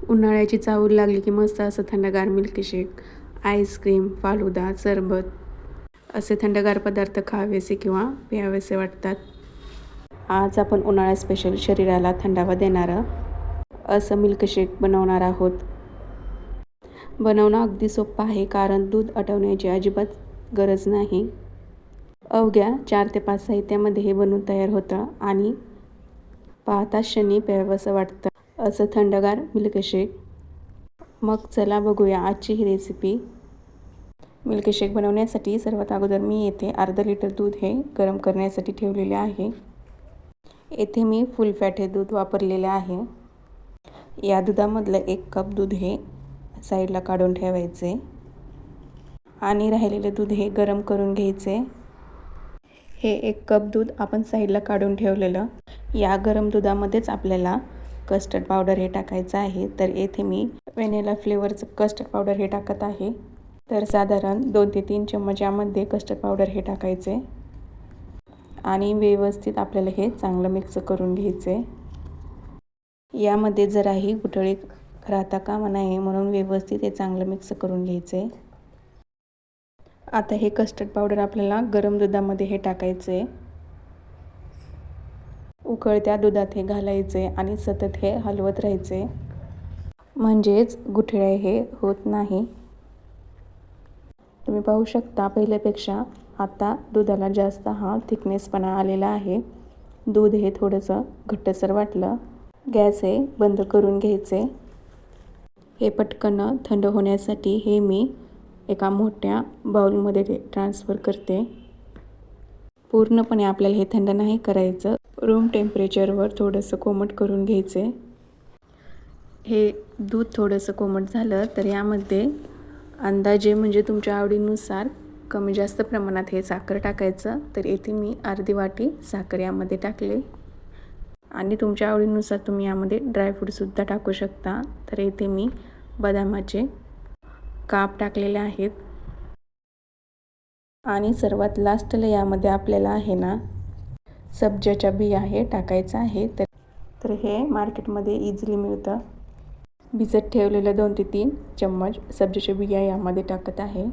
उन्हाळ्याची चाहूल लागली की मस्त असं थंडगार मिल्कशेक, आईस्क्रीम, फालुदा, सरबत असे थंडगार पदार्थ खावेसे किंवा प्यावेसे वाटतात. आज आपण उन्हाळ्या स्पेशल शरीराला थंडावा देणारं असं मिल्कशेक बनवणार आहोत. बनवणं अगदी सोपं आहे कारण दूध आटवण्याची अजिबात गरज नाही. अवघ्या 4 ते 5 साहित्यामध्ये हे बनवून तयार होतं आणि पाहताच क्षणी प्यावंसं वाटतं असं थंडगार मिल्कशेक. मग चला बघूया आजची ही रेसिपी. मिल्कशेक बनवण्यासाठी सर्वात अगोदर मी येथे अर्धा लिटर दूध हे गरम करण्यासाठी ठेवलेले आहे. येथे मी फुल फॅट हे दूध वापरलेले आहे. या दुधामधलं 1 कप दूध हे साईडला काढून ठेवायचे आणि राहिलेले दूध हे गरम करून घ्यायचे. हे 1 कप दूध आपण साईडला काढून ठेवलेलं. या गरम दुधामध्येच आपल्याला कस्टर्ड पावडर हे टाकायचं आहे. तर येथे मी व्हॅनिला फ्लेवरचं कस्टर्ड पावडर हे टाकत आहे. तर साधारण 2 ते 3 चम्मच यामध्ये कस्टर्ड पावडर हे टाकायचे आणि व्यवस्थित आपल्याला हे चांगलं मिक्स करून घ्यायचे. यामध्ये जराही गुठळी राहता कामा नये म्हणून व्यवस्थित हे चांगलं मिक्स करून घ्यायचे. आता हे कस्टर्ड पावडर आपल्याला गरम दुधामध्ये हे टाकायचे. उकळत्या दुधात हे घालायचे आणि सतत हे हलवत राहायचे म्हणजेच गुठळ्या हे होत नाही. तुम्ही पाहू शकता पहिल्यापेक्षा आता दुधाला जास्त हा थिकनेसपणा आलेला आहे. दूध हे थोडंसं घट्टसर वाटलं. गॅस हे बंद करून घ्यायचे. हे पटकन थंड होण्यासाठी हे मी एका मोठ्या बाउलमध्ये ट्रान्सफर करते. पूर्णपणे आपल्याला हे थंड नाही करायचं. रूम टेम्परेचरवर थोडंसं कोमट करून घ्यायचे. हे दूध थोडंसं कोमट झालं तर यामध्ये अंदाजे म्हणजे तुमच्या आवडीनुसार कमी जास्त प्रमाणात हे साखर टाकायचं. तर येथे मी अर्धी वाटी साखर यामध्ये टाकले आणि तुमच्या आवडीनुसार तुम्ही यामध्ये ड्रायफ्रूटसुद्धा टाकू शकता. तर येथे मी बदामाचे काप टाकलेले आहेत आणि सर्वात लास्टला यामध्ये आपल्याला आहे ना सब्जाच्या बिया हे टाकायचं आहे. तर हे मार्केटमध्ये इझिली मिळतं. भिजत ठेवलेलं 2 ते 3 चम्मच सब्जाच्या बिया यामध्ये टाकत आहे.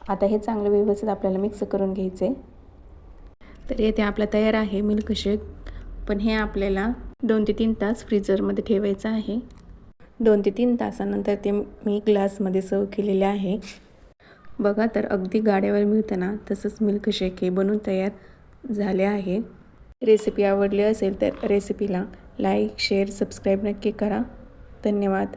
आता हे चांगलं व्यवस्थित आपल्याला मिक्स करून घ्यायचे. तर येथे आपला तयार आहे मिल्कशेक. पण हे आपल्याला 2 ते 3 तास फ्रीजरमध्ये ठेवायचं आहे. 2 ते 3 तासानंतर ते मी ग्लासमध्ये सर्व केलेले आहे. बघा तर अगदी गाड्यावर मिळतं ना तसंच मिल्कशेक हे बनवून तयार झाले आहे. रेसिपी आवडली असेल तर रेसिपीला लाईक, शेअर, सबस्क्राईब नक्की करा. धन्यवाद.